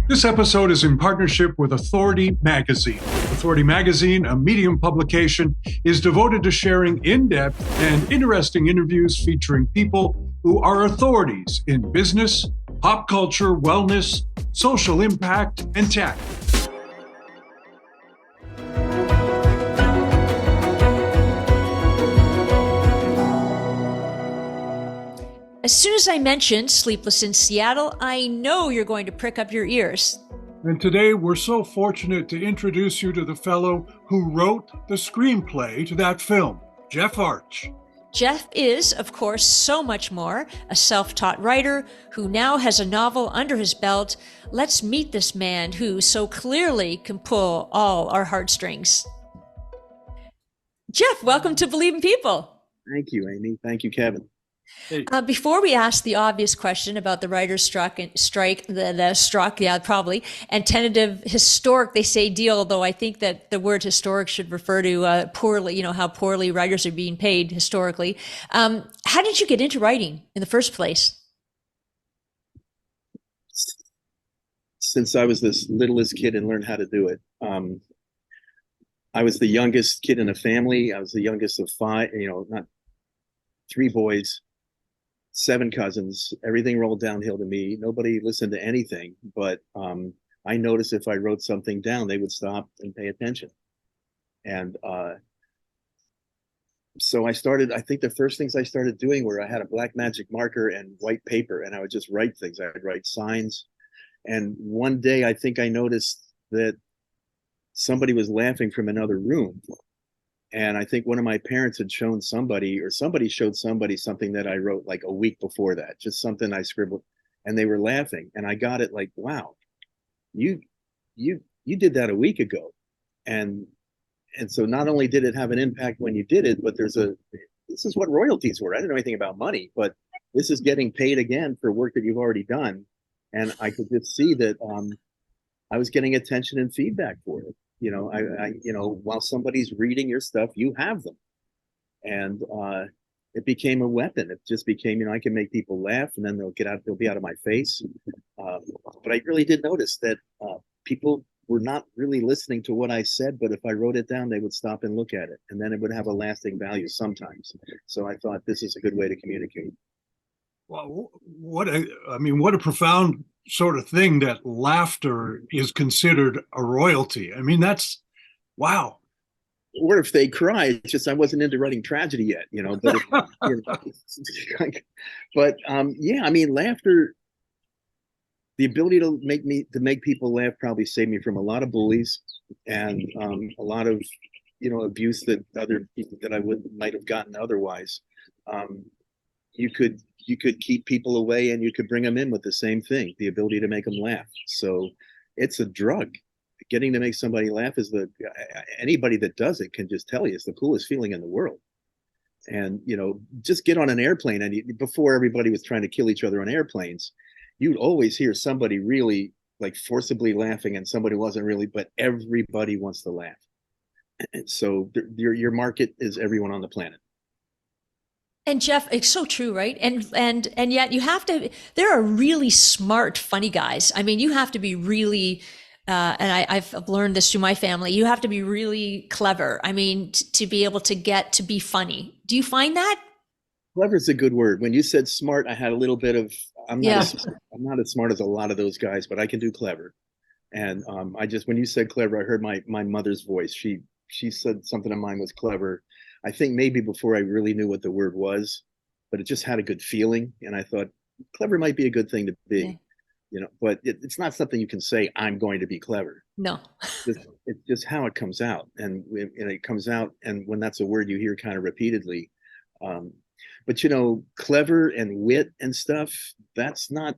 This episode is in partnership with Authority Magazine. Authority Magazine, a Medium publication, is devoted to sharing in-depth and interesting interviews featuring people who are authorities in business, pop culture, wellness, social impact, and tech. As soon as I mentioned Sleepless in Seattle, I know you're going to prick up your ears. And today we're so fortunate to introduce you to the fellow who wrote the screenplay to that film, Jeff Arch. Jeff is, of course, so much more, a self-taught writer who now has a novel under his belt. Let's meet this man who so clearly can pull all our heartstrings. Jeff, welcome to Believe in People. Thank you, Amy. Thank you, Kevin. Hey. Before we ask the obvious question about the writer's strike, probably, and tentative historic, they say, deal, though I think that the word historic should refer to poorly, how poorly writers are being paid historically. How did you get into writing in the first place? Since I was the littlest kid and learned how to do it. I was the youngest kid in a family. I was the youngest of five, not three boys. 7 cousins, everything rolled downhill to me. Nobody listened to anything, but I noticed if I wrote something down, they would stop and pay attention. And so I think the first things I started doing were I had a black magic marker and white paper, and I would just write things. I would write signs. And one day I think I noticed that somebody was laughing from another room. And I think one of my parents had shown somebody, or somebody showed somebody something that I wrote like a week before that, just something I scribbled, and they were laughing. And I got it like, wow, you did that a week ago. And so not only did it have an impact when you did it, but this is what royalties were. I didn't know anything about money, but this is getting paid again for work that you've already done. And I could just see that I was getting attention and feedback for it. While somebody's reading your stuff, you have them. And it became a weapon. It just became, I can make people laugh, and then they'll be out of my face. But I really did notice that people were not really listening to what I said, but if I wrote it down, they would stop and look at it, and then it would have a lasting value sometimes. So I thought this is a good way to communicate. Well, what a profound sort of thing that laughter is considered a royalty. I mean, that's, wow. Or if they cry, it's just I wasn't into writing tragedy yet, But, laughter, the ability to make people laugh probably saved me from a lot of bullies and a lot of, abuse that other people that I might have gotten otherwise. You could keep people away, and you could bring them in with the same thing, the ability to make them laugh. So it's a drug. Getting to make somebody laugh is anybody that does it can just tell you it's the coolest feeling in the world. And, just get on an airplane, and before everybody was trying to kill each other on airplanes, you'd always hear somebody really like forcibly laughing and somebody wasn't really, but everybody wants to laugh. And so your market is everyone on the planet. And Jeff, it's so true, right? And yet there are really smart, funny guys. I mean, you have to be really, and I've learned this through my family, you have to be really clever. I mean, to be able to get to be funny. Do you find that? Clever is a good word. When you said smart, I had a little bit of, I'm not as smart as a lot of those guys, but I can do clever. And when you said clever, I heard my mother's voice. She said something of mine was clever. I think maybe before I really knew what the word was, but it just had a good feeling. And I thought clever might be a good thing to be, but it's not something you can say, I'm going to be clever. No. It's just how it comes out. And it comes out. And when that's a word you hear kind of repeatedly, but clever and wit and stuff, that's not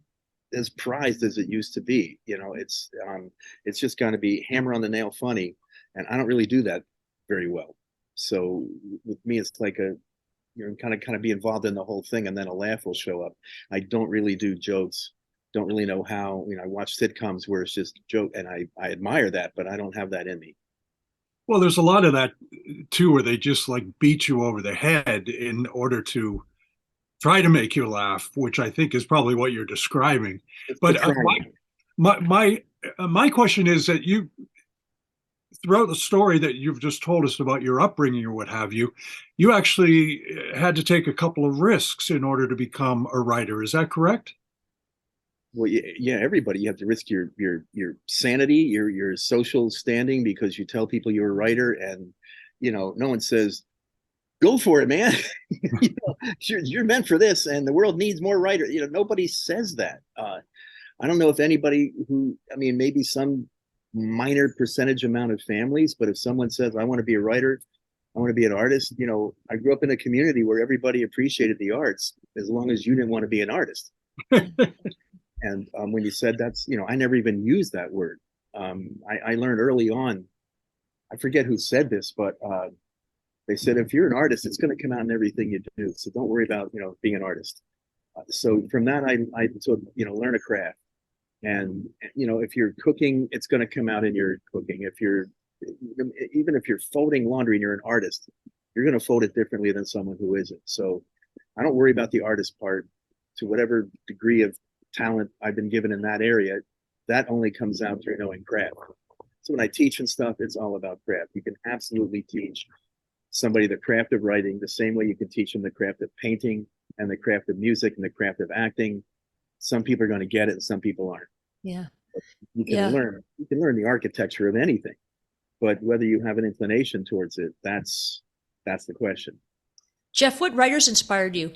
as prized as it used to be. It's just going to be hammer on the nail funny. And I don't really do that very well. So with me, it's like kind of be involved in the whole thing, and then a laugh will show up. I don't really do jokes. Don't really know how. I watch sitcoms where it's just joke, and I admire that, but I don't have that in me. Well, there's a lot of that too, where they just like beat you over the head in order to try to make you laugh, which I think is probably what you're describing. But my my question is that you, throughout the story that you've just told us about your upbringing or what have you, you actually had to take a couple of risks in order to become a writer. Is that correct? Well, yeah, everybody. You have to risk your sanity, your social standing because you tell people you're a writer, and no one says go for it, man. You're meant for this, and the world needs more writers. Nobody says that. I don't know if anybody who, I mean, maybe some minor percentage amount of families, but if someone says, I want to be a writer, I want to be an artist, I grew up in a community where everybody appreciated the arts as long as you didn't want to be an artist. And when you said that's, I never even used that word. I learned early on, I forget who said this, but they said, if you're an artist, it's going to come out in everything you do. So don't worry about, being an artist. So from that, I took, learn a craft. And, if you're cooking, it's going to come out in your cooking. Even if you're folding laundry and you're an artist, you're going to fold it differently than someone who isn't. So I don't worry about the artist part. To whatever degree of talent I've been given in that area, that only comes out through knowing craft. So when I teach and stuff, it's all about craft. You can absolutely teach somebody the craft of writing the same way you can teach them the craft of painting and the craft of music and the craft of acting. Some people are going to get it and some people aren't. Yeah. You can Yeah. learn the architecture of anything, but whether you have an inclination towards it, that's the question. Jeff, what writers inspired you?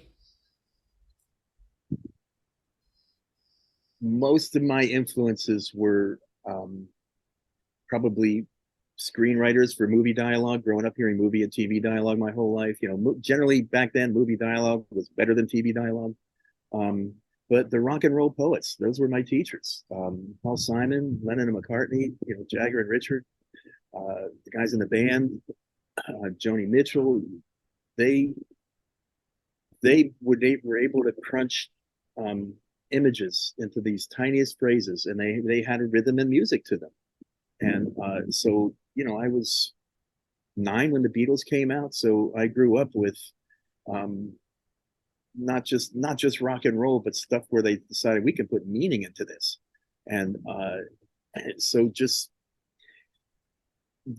Most of my influences were probably screenwriters for movie dialogue. Growing up hearing movie and TV dialogue my whole life, generally back then movie dialogue was better than TV dialogue. But the rock and roll poets, those were my teachers. Paul Simon, Lennon and McCartney, Jagger and Richard, the guys in the band, Joni Mitchell. They were able to crunch images into these tiniest phrases, and they had a rhythm and music to them. And so I was 9 when the Beatles came out, so I grew up with not just rock and roll, but stuff where they decided we can put meaning into this. And so just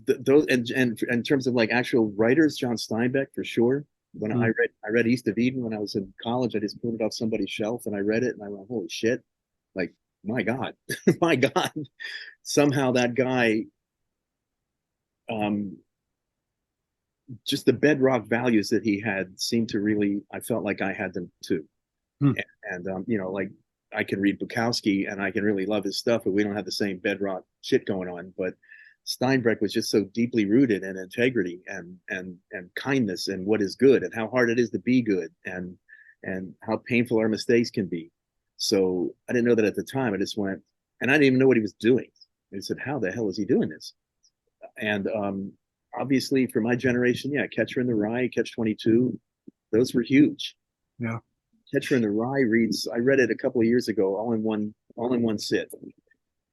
those, and in terms of like actual writers, John Steinbeck for sure. When I read East of Eden when I was in college, I just put it off somebody's shelf and I read it and I went, holy shit, like my God, my God. Somehow that guy, just the bedrock values that he had seemed to really, I felt like I had them too. And like I can read Bukowski and I can really love his stuff, but we don't have the same bedrock shit going on. But Steinbeck was just so deeply rooted in integrity and kindness and what is good and how hard it is to be good and how painful our mistakes can be. So I didn't know that at the time. I just went, and I didn't even know what he was doing. I said, how the hell is he doing this? And obviously for my generation, yeah, Catcher in the Rye, Catch 22, those were huge. Yeah. Catcher in the Rye reads, I read it a couple of years ago, all in one sit.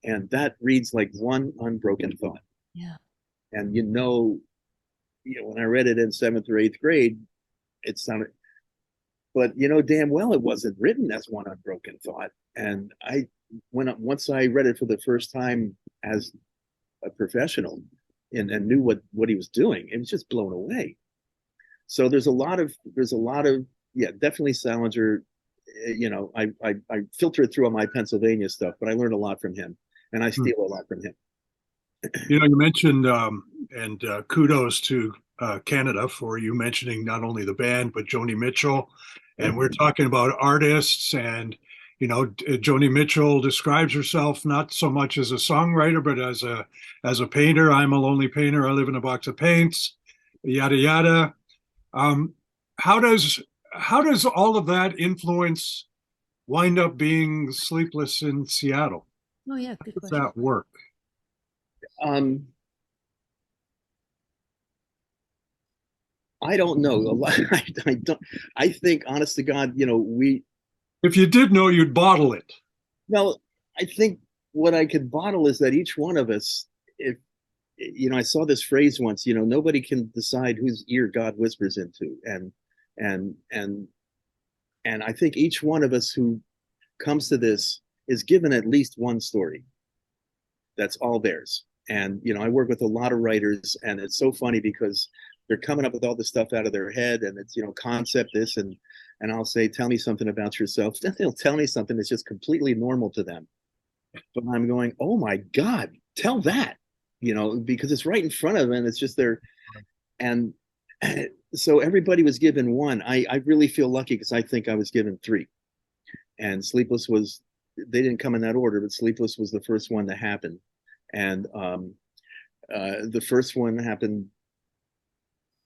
And that reads like one unbroken thought. Yeah. And when I read it in 7th or 8th grade, it sounded, but damn well it wasn't written as one unbroken thought. And once I read it for the first time as a professional and knew what he was doing, it was just blown away. So there's a lot of yeah, definitely Salinger. I filtered through all my Pennsylvania stuff, but I learned a lot from him, and I steal a lot from him. You mentioned and kudos to Canada for you mentioning not only the band but Joni Mitchell, and we're talking about artists. And Joni Mitchell describes herself not so much as a songwriter but as a painter. I'm a lonely painter. I live in a box of paints. Yada yada. How does all of that influence wind up being Sleepless in Seattle? Oh yeah, good How does question. that work? I don't know. I don't. I think, honest to God, If you did know, you'd bottle it. well, I think what I could bottle is that each one of us, if I saw this phrase once, nobody can decide whose ear God whispers into, and I think each one of us who comes to this is given at least one story. That's all theirs. And, you know, I work with a lot of writers, and it's so funny because they're coming up with all this stuff out of their head, and it's, you know, concept this, and I'll say, tell me something about yourself. Then they'll tell me something that's just completely normal to them. But I'm going, oh my God, tell that, you know, because it's right in front of them. And it's just there. And so everybody was given one. I really feel lucky because I think I was given three. And Sleepless was, they didn't come in that order, but Sleepless was the first one to happen. And the first one happened,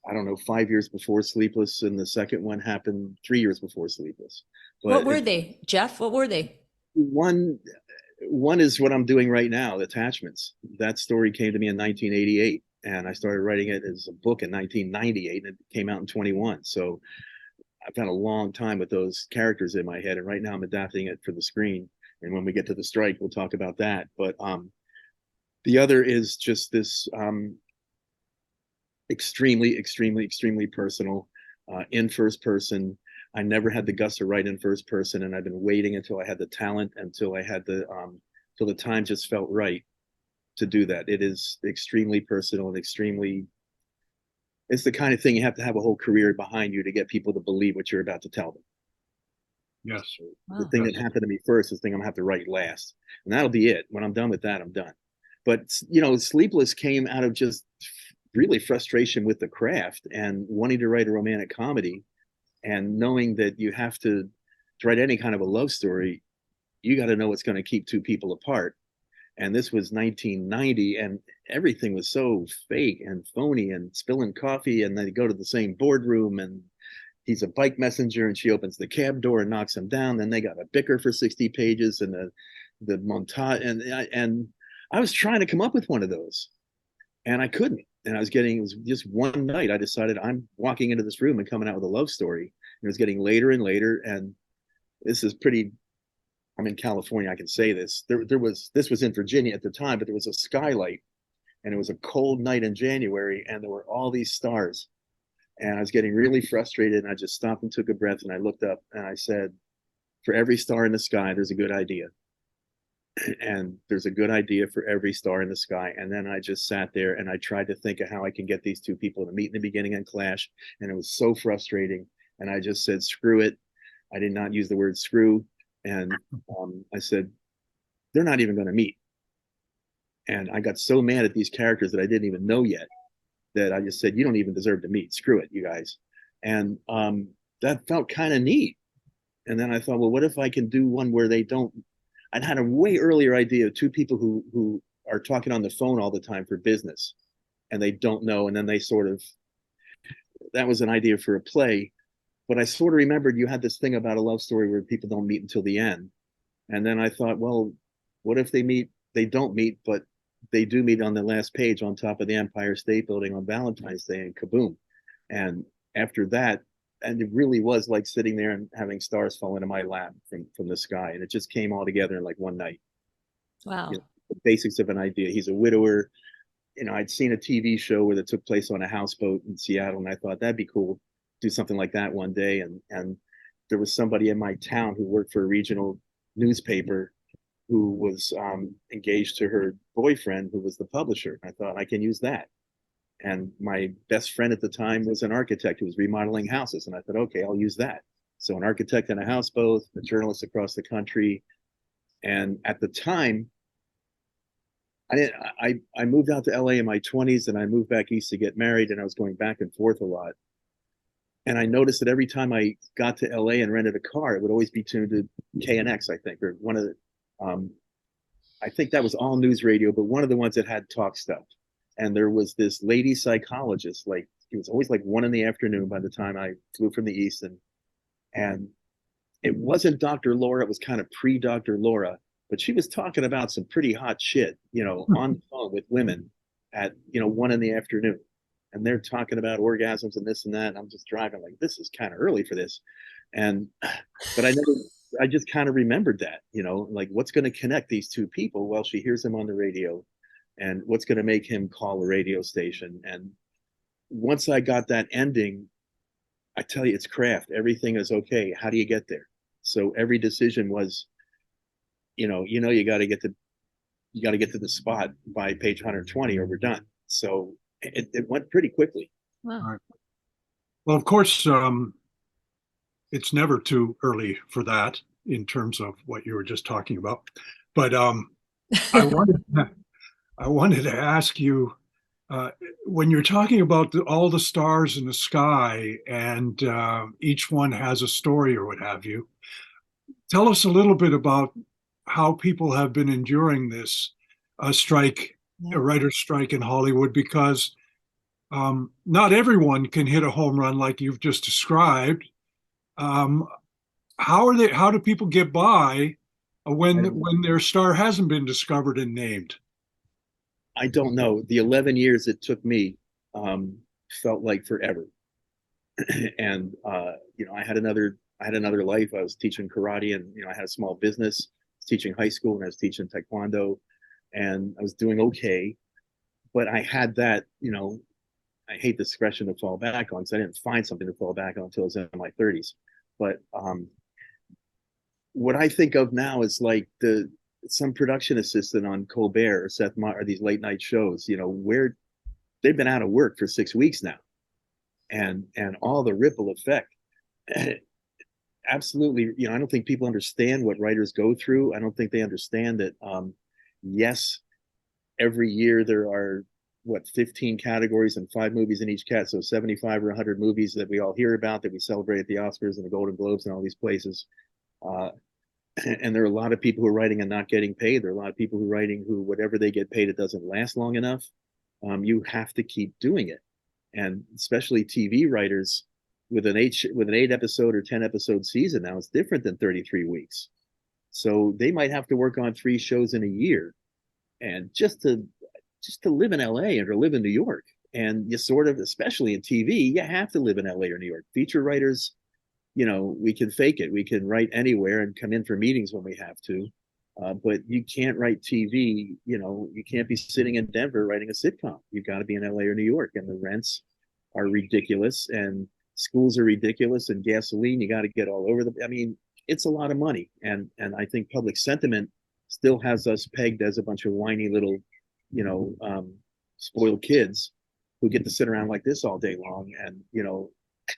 I don't know, 5 years before Sleepless, and the second one happened 3 years before Sleepless. But What were they, Jeff? What were they? one is what I'm doing right now, Attachments. That story came to me in 1988, and I started writing it as a book in 1998, and it came out in 21. So I've had a long time with those characters in my head, and right now I'm adapting it for the screen. And when we get to the strike, we'll talk about that. But the other is just this extremely personal, in first person. I never had the guts to write in first person, and I've been waiting until I had the talent, until I had till the time just felt right to do that. It is extremely personal and extremely. It's the kind of thing you have to have a whole career behind you to get people to believe what you're about to tell them. Yes. The thing that happened to me first is the thing I'm gonna have to write last, and that'll be it. When I'm done with that, I'm done. But you know, Sleepless came out of just really frustration with the craft and wanting to write a romantic comedy, and knowing that you have to write any kind of a love story, you got to know what's going to keep two people apart. And this was 1990, and everything was so fake and phony and spilling coffee, and then they go to the same boardroom, and he's a bike messenger, and she opens the cab door and knocks him down. Then they got a bicker for 60 pages, and the montage, and I was trying to come up with one of those, and I couldn't. And I was getting, it was just one night I decided I'm walking into this room and coming out with a love story. And it was getting later and later. And this is pretty, I'm in California, I can say this. This was in Virginia at the time, but there was a skylight, and it was a cold night in January, and there were all these stars. And I was getting really frustrated, and I just stopped and took a breath, and I looked up and I said, for every star in the sky, there's a good idea. And there's a good idea for every star in the sky. And then I just sat there and I tried to think of how I can get these two people to meet in the beginning and clash. And it was so frustrating. And I just said, screw it. I did not use the word screw. And I said, they're not even going to meet. And I got so mad at these characters that I didn't even know yet, that I just said, you don't even deserve to meet. Screw it, you guys. And that felt kind of neat. And then I thought, well, what if I can do one where they don't. I'd had a way earlier idea of two people who are talking on the phone all the time for business, and they don't know, and then they sort of, that was an idea for a play. But I sort of remembered you had this thing about a love story where people don't meet until the end. And then I thought, well, what if they don't meet, but they do meet on the last page on top of the Empire State Building on Valentine's Day, and kaboom. And after that, and it really was like sitting there and having stars fall into my lap from the sky, and it just came all together in like one night. Wow. You know, the basics of an idea. He's a widower. You know, I'd seen a TV show where it took place on a houseboat in Seattle, and I thought that'd be cool, do something like that one day. And there was somebody in my town who worked for a regional newspaper who was engaged to her boyfriend, who was the publisher. I thought I can use that. And my best friend at the time was an architect who was remodeling houses. And I thought, okay, I'll use that. So an architect and a houseboat, a journalist across the country. And at the time, I moved out to LA in my 20s, and I moved back east to get married, and I was going back and forth a lot. And I noticed that every time I got to LA and rented a car, it would always be tuned to KNX, I think, or one of the, I think that was all news radio, but one of the ones that had talk stuff. And there was this lady psychologist, like it was always like 1 PM by the time I flew from the East. And it wasn't Dr. Laura, it was kind of pre-Dr. Laura, but she was talking about some pretty hot shit, you know, on the phone with women at, you know, 1 PM. And they're talking about orgasms and this and that. And I'm just driving like, this is kind of early for this. But I just kind of remembered that, you know, like what's going to connect these two people? Well, she hears him on the radio, and what's going to make him call a radio station. And once I got that ending, I tell you, it's craft. Everything is okay. How do you get there? So every decision was, you got to get to you got to get to the spot by page 120 or we're done. So it went pretty quickly. Wow. All right. Well, of course, it's never too early for that in terms of what you were just talking about. But I wanted I wanted to ask you, when you're talking about all the stars in the sky and each one has a story or what have you, tell us a little bit about how people have been enduring this strike, a writer's strike in Hollywood, because not everyone can hit a home run like you've just described. How do people get by when their star hasn't been discovered and named? I don't know. The 11 years it took me felt like forever. And I had another life. I was teaching karate, and I had a small business. I was teaching high school, and I was teaching taekwondo, and I was doing okay. But I had that, I hate the expression to fall back on, because I didn't find something to fall back on until I was in my 30s. But what I think of now is like some production assistant on Colbert or Seth Meyers or these late night shows, where they've been out of work for 6 weeks now, and all the ripple effect. Absolutely, I don't think people understand what writers go through. I don't think they understand that. Yes, every year there are 15 categories and 5 movies in each cat, so 75 or 100 movies that we all hear about, that we celebrate at the Oscars and the Golden Globes and all these places. And there are a lot of people who are writing and not getting paid. There are a lot of people who are writing who, whatever they get paid, it doesn't last long enough. You have to keep doing it, and especially TV writers with an 8 episode or 10 episode season now, it's different than 33 weeks. So they might have to work on 3 shows in a year, and just to live in LA or to live in New York. And you sort of, especially in TV, you have to live in LA or New York. Feature writers, we can fake it. We can write anywhere and come in for meetings when we have to. But you can't write TV, you can't be sitting in Denver writing a sitcom. You've got to be in LA or New York, and the rents are ridiculous, and schools are ridiculous, and gasoline, you got to get all over it's a lot of money. And I think public sentiment still has us pegged as a bunch of whiny little, spoiled kids who get to sit around like this all day long. And,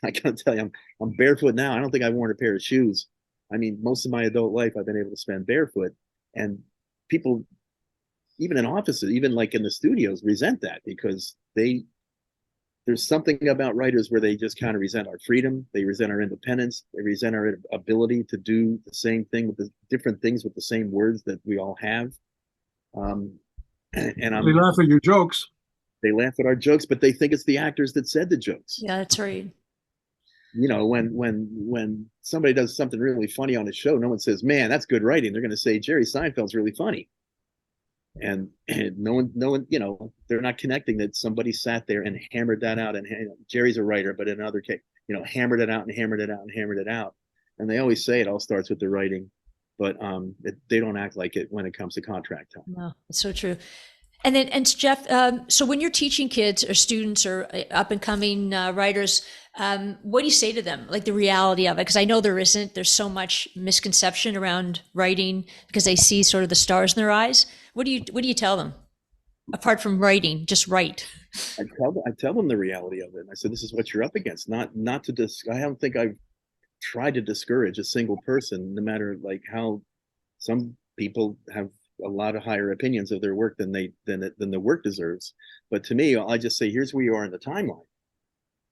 I gotta tell you, I'm barefoot now. I don't think I've worn a pair of shoes. Most of my adult life, I've been able to spend barefoot, and people, even in offices, even like in the studios, resent that, because there's something about writers where they just kind of resent our freedom. They resent our independence. They resent our ability to do the same thing with the different things with the same words that we all have. And they laugh at your jokes. They laugh at our jokes, but they think it's the actors that said the jokes. Yeah, that's right. When somebody does something really funny on a show, no one says, "Man, that's good writing." They're going to say, "Jerry Seinfeld's really funny." And no one, they're not connecting that somebody sat there and hammered that out. And Jerry's a writer, but in another case, hammered it out and hammered it out and hammered it out. And they always say it all starts with the writing, but they don't act like it when it comes to contract time. No, it's so true. And Jeff, so when you're teaching kids or students or up and coming writers, what do you say to them? Like the reality of it? Because I know there's so much misconception around writing because they see sort of the stars in their eyes. What do you tell them? Apart from writing, just write. I tell them the reality of it. And I said, this is what you're up against. Not to I don't think I've tried to discourage a single person, no matter like how some people have a lot of higher opinions of their work than the work deserves. But to me, I just say, here's where you are in the timeline.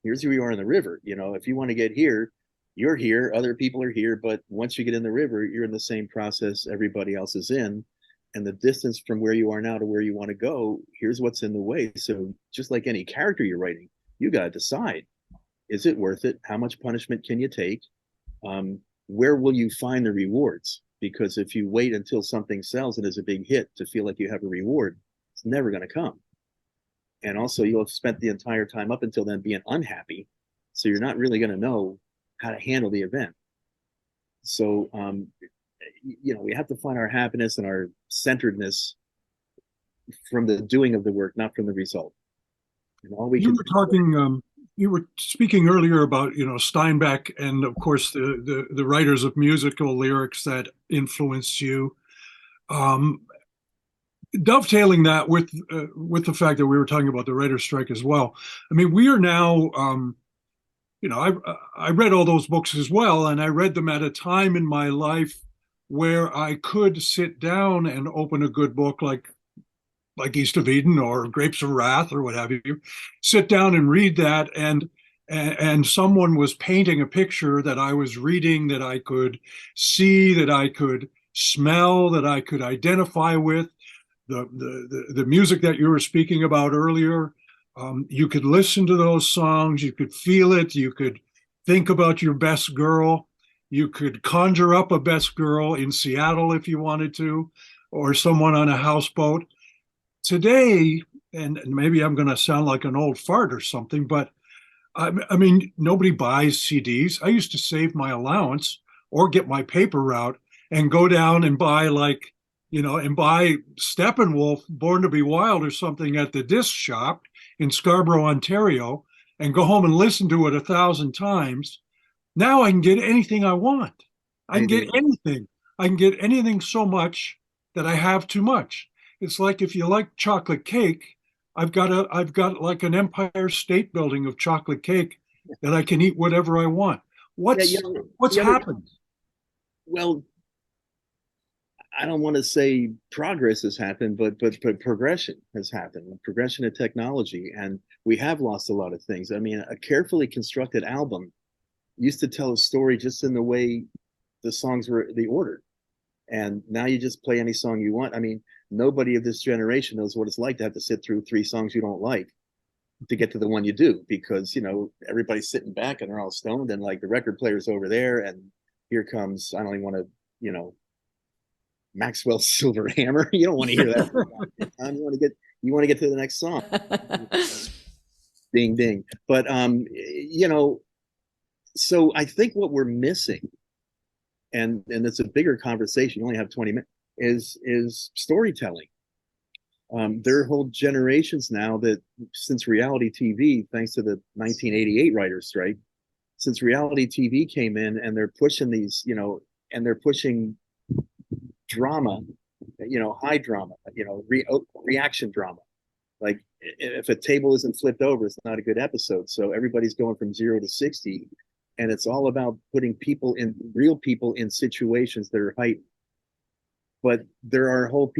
Here's where you are in the river. If you want to get here, you're here, other people are here. But once you get in the river, you're in the same process everybody else is in. And the distance from where you are now to where you want to go, here's what's in the way. So just like any character you're writing, you got to decide, is it worth it? How much punishment can you take? Where will you find the rewards? Because if you wait until something sells and is a big hit to feel like you have a reward, it's never going to come. And also, you'll have spent the entire time up until then being unhappy. So you're not really going to know how to handle the event. So, we have to find our happiness and our centeredness from the doing of the work, not from the result. And all we you were speaking earlier about, Steinbeck and of course the writers of musical lyrics that influenced you. dovetailing that with the fact that we were talking about the writer's strike as well. I mean, we are now, I read all those books as well, and I read them at a time in my life where I could sit down and open a good book like East of Eden or Grapes of Wrath or what have you, sit down and read that, and someone was painting a picture that I was reading, that I could see, that I could smell, that I could identify with. The music that you were speaking about earlier, you could listen to those songs, you could feel it, you could think about your best girl, you could conjure up a best girl in Seattle if you wanted to, or someone on a houseboat. Today, and maybe I'm going to sound like an old fart or something, but I mean, nobody buys CDs. I used to save my allowance or get my paper route and go down and buy and buy Steppenwolf, Born to Be Wild or something at the disc shop in Scarborough, Ontario, and go home and listen to it 1,000 times. Now I can get anything I want. I can get anything. I can get anything so much that I have too much. It's like if you like chocolate cake, I've got like an Empire State Building of chocolate cake that I can eat whatever I want. What's happened? Well, I don't want to say progress has happened, but progression has happened. Progression of technology, and we have lost a lot of things. I mean, a carefully constructed album used to tell a story just in the way the songs were the order, and now you just play any song you want. I mean, nobody of this generation knows what it's like to have to sit through 3 songs you don't like to get to the one you do, because everybody's sitting back and they're all stoned, and like the record player's over there, and here comes, I don't even want to, Maxwell's Silver Hammer. You don't want to hear that. You want to get to the next song. Ding ding. But so I think what we're missing, and it's a bigger conversation, you only have 20 minutes, is storytelling. There are whole generations now that, since reality TV, thanks to the 1988 writers' strike, since reality TV came in, and they're pushing these, and they're pushing drama, high drama, reaction drama. Like if a table isn't flipped over, it's not a good episode. So everybody's going from 0 to 60, and it's all about putting real people in situations that are heightened. But there are whole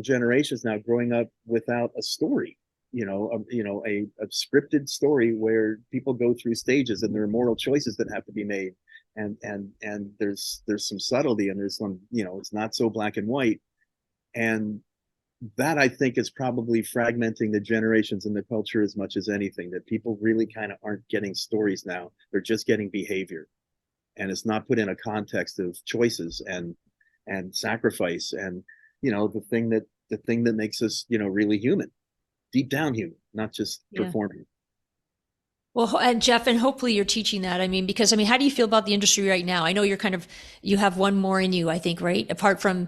generations now growing up without a story, a scripted story where people go through stages and there are moral choices that have to be made. And there's some subtlety, and there's some, it's not so black and white. And that, I think, is probably fragmenting the generations in the culture as much as anything, that people really kind of aren't getting stories now. They're just getting behavior, and it's not put in a context of choices and sacrifice, and the thing that makes us really human, deep down human, not just performing. Well, and Jeff, and hopefully you're teaching that. I mean, because how do you feel about the industry right now? I know you have one more in you, I think, right? Apart from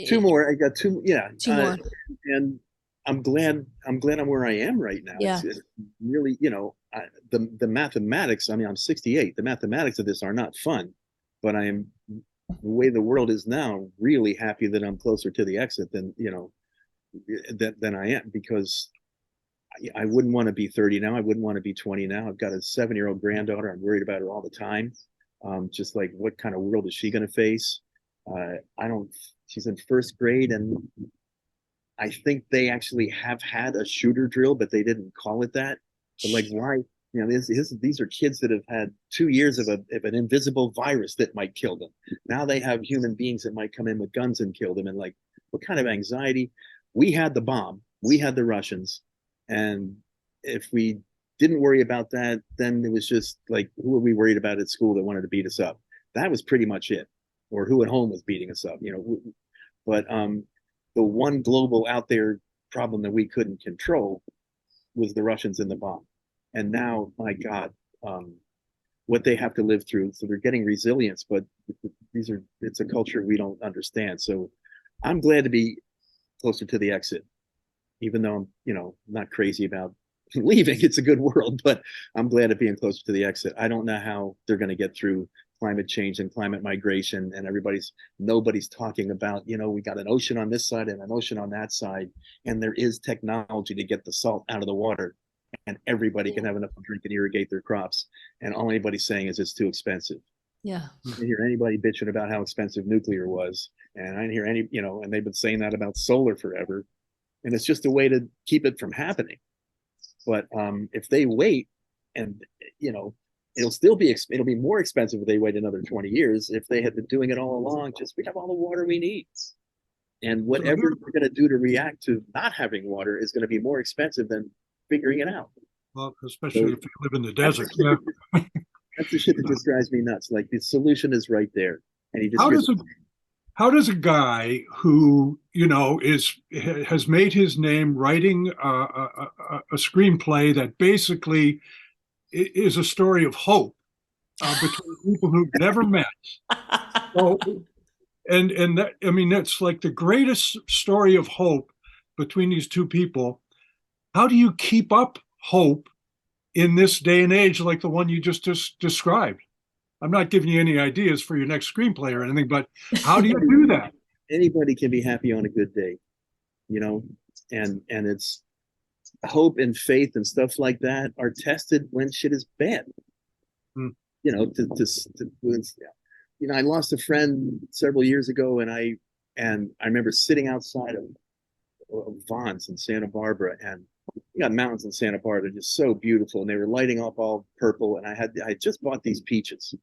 2 more. I got 2. Yeah. 2 more. And I'm glad I'm where I am right now. Yeah. It's really, the mathematics, I'm 68. The mathematics of this are not fun, but I am, the way the world is now, really happy that I'm closer to the exit than I am, because I wouldn't want to be 30 now. I wouldn't want to be 20 now. I've got a 7-year-old granddaughter. I'm worried about her all the time. Just like, what kind of world is she going to face? She's in 1st grade, and I think they actually have had a shooter drill, but they didn't call it that. But like, why? These are kids that have had 2 years of an invisible virus that might kill them. Now they have human beings that might come in with guns and kill them. And like, what kind of anxiety? We had the bomb. We had the Russians. And if we didn't worry about that, then it was just like, who were we worried about at school that wanted to beat us up? That was pretty much it. Or who at home was beating us up, But the one global out there problem that we couldn't control was the Russians and the bomb. And now, my God, what they have to live through. So they're getting resilience, but it's a culture we don't understand. So I'm glad to be closer to the exit, even though I'm, not crazy about leaving. It's a good world, but I'm glad at being closer to the exit. I don't know how they're going to get through climate change and climate migration, and nobody's talking about, we got an ocean on this side and an ocean on that side, and there is technology to get the salt out of the water, and everybody can have enough to drink and irrigate their crops. And all anybody's saying is it's too expensive. Yeah. I didn't hear anybody bitching about how expensive nuclear was, and I didn't hear any, and they've been saying that about solar forever, and it's just a way to keep it from happening. But if they wait, and it'll be more expensive if they wait another 20 years. If they had been doing it all along, we have all the water we need. And whatever we're going to do to react to not having water is going to be more expensive than figuring it out. Well, especially if you live in the desert. Yeah. That's the shit that just drives me nuts. Like, the solution is right there. And how does a guy who, has made his name writing a screenplay that basically is a story of hope between people who've never met. So, and that, I mean, that's like the greatest story of hope between these two people. How do you keep up hope in this day and age like the one you just described? I'm not giving you any ideas for your next screenplay or anything, but how do you do that? Anybody can be happy on a good day, and it's hope and faith and stuff like that are tested when shit is bad. I lost a friend several years ago, and I remember sitting outside of Vaughn's in Santa Barbara, and you got mountains in Santa Barbara, just so beautiful, and they were lighting up all purple, and I had just bought these peaches,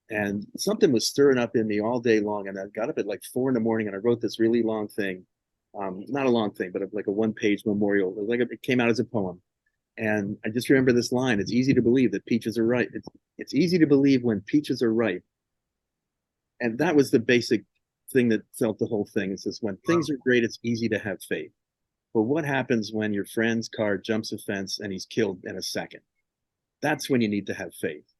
and something was stirring up in me all day long, and I got up at like 4 a.m, and I wrote this really long thing. Not a long thing, but like a 1-page memorial. It came out as a poem. And I just remember this line: it's easy to believe that peaches are ripe. It's easy to believe when peaches are ripe. And that was the basic thing that felt the whole thing. It says, when things are great, it's easy to have faith. But what happens when your friend's car jumps a fence and he's killed in a second? That's when you need to have faith.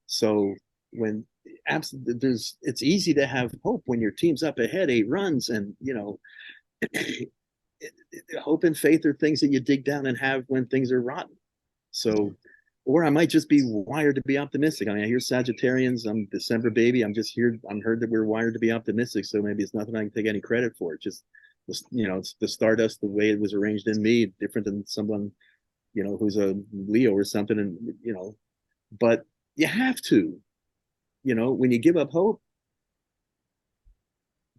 So it's easy to have hope when your team's up ahead 8 runs, and hope and faith are things that you dig down and have when things are rotten. So, or I might just be wired to be optimistic. I mean, I hear Sagittarians, I'm December baby. I'm heard that we're wired to be optimistic. So maybe it's nothing I can take any credit for. It's just, it's the stardust, the way it was arranged in me, different than someone, who's a Leo or something. And, but you have to, when you give up hope,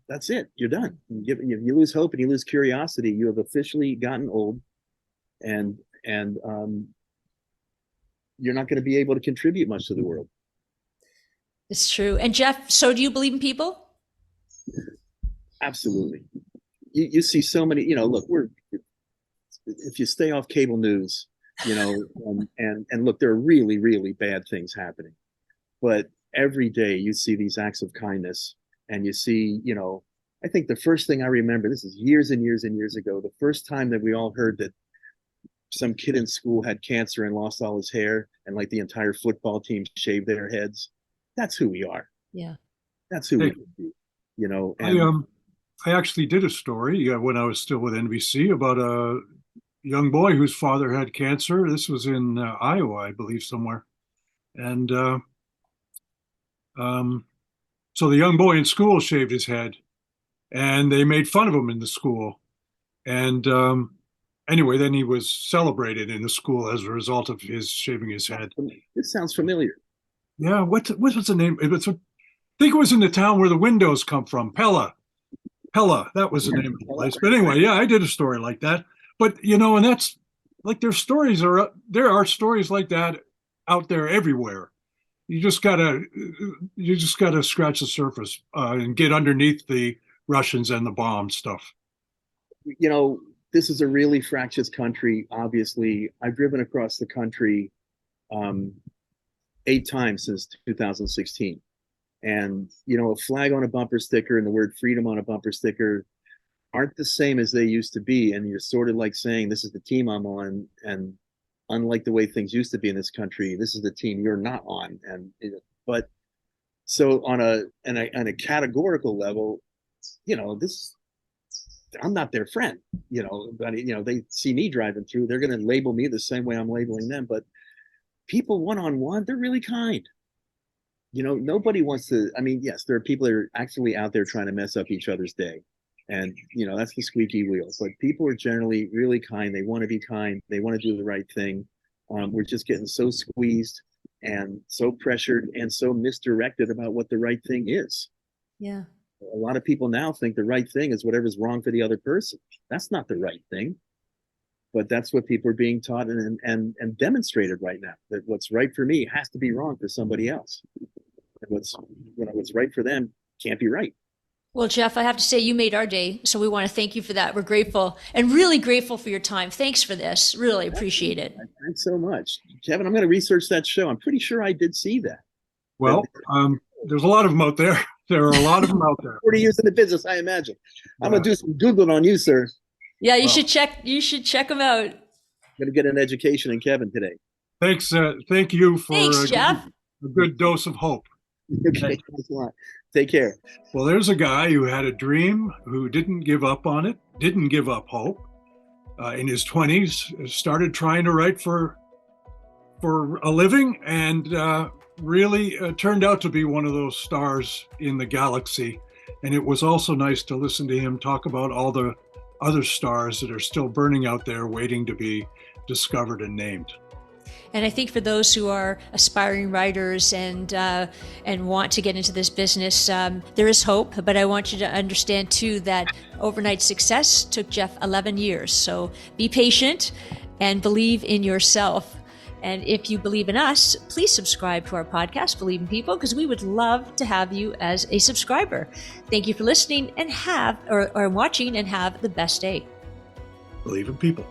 that's it. You're done. You lose hope and you lose curiosity. You have officially gotten old, and you're not going to be able to contribute much to the world. It's true. And Jeff, so do you believe in people? Absolutely. You see so many. Look, if you stay off cable news, and look, there are really, really bad things happening, but every day you see these acts of kindness. And you see, I think the first thing I remember, this is years and years and years ago, the first time that we all heard that some kid in school had cancer and lost all his hair, and like the entire football team shaved their heads. That's who we are. Yeah. That's who we can be, And I actually did a story when I was still with NBC about a young boy whose father had cancer. This was in Iowa, I believe, somewhere. And so the young boy in school shaved his head, and they made fun of him in the school. And anyway, then he was celebrated in the school as a result of his shaving his head. This sounds familiar. Yeah, what was the name? I think it was in the town where the windows come from. Pella, that was the name of the place. But anyway, yeah, I did a story like that. But and that's like there are stories like that out there everywhere. You just gotta scratch the surface and get underneath the Russians and the bomb stuff. This is a really fractious country. Obviously, I've driven across the country 8 times since 2016, and a flag on a bumper sticker and the word freedom on a bumper sticker aren't the same as they used to be. And you're sort of like saying, this is the team I'm on, and unlike the way things used to be in this country, this is the team you're not on. But so on a categorical level, I'm not their friend, but they see me driving through, they're going to label me the same way I'm labeling them. But people one-on-one, they're really kind. nobody wants to. I mean, yes, there are people that are actually out there trying to mess up each other's day. And, that's the squeaky wheel. But people are generally really kind. They want to be kind. They want to do the right thing. We're just getting so squeezed and so pressured and so misdirected about what the right thing is. Yeah. A lot of people now think the right thing is whatever's wrong for the other person. That's not the right thing. But that's what people are being taught and demonstrated right now, that what's right for me has to be wrong for somebody else. And what's right for them can't be right. Well, Jeff, I have to say you made our day, so we want to thank you for that. We're grateful and really grateful for your time. Thanks for this. Really appreciate it. Thanks so much. Kevin, I'm going to research that show. I'm pretty sure I did see that. Well, there's a lot of them out there. There are a lot of them out there. 40 years in the business, I imagine. I'm going to do some Googling on you, sir. Yeah, you should check them out. I'm going to get an education in Kevin today. Thanks. Thank you for Jeff. A good dose of hope. Okay, thanks a lot. Take care. Well, there's a guy who had a dream, who didn't give up on it, didn't give up hope. In his 20s, started trying to write for a living, and really turned out to be one of those stars in the galaxy. And it was also nice to listen to him talk about all the other stars that are still burning out there, waiting to be discovered and named. And I think for those who are aspiring writers and want to get into this business, there is hope. But I want you to understand too that overnight success took Jeff 11 years. So be patient and believe in yourself. And if you believe in us, please subscribe to our podcast, Believe in People, because we would love to have you as a subscriber. Thank you for listening and or watching, and have the best day. Believe in people.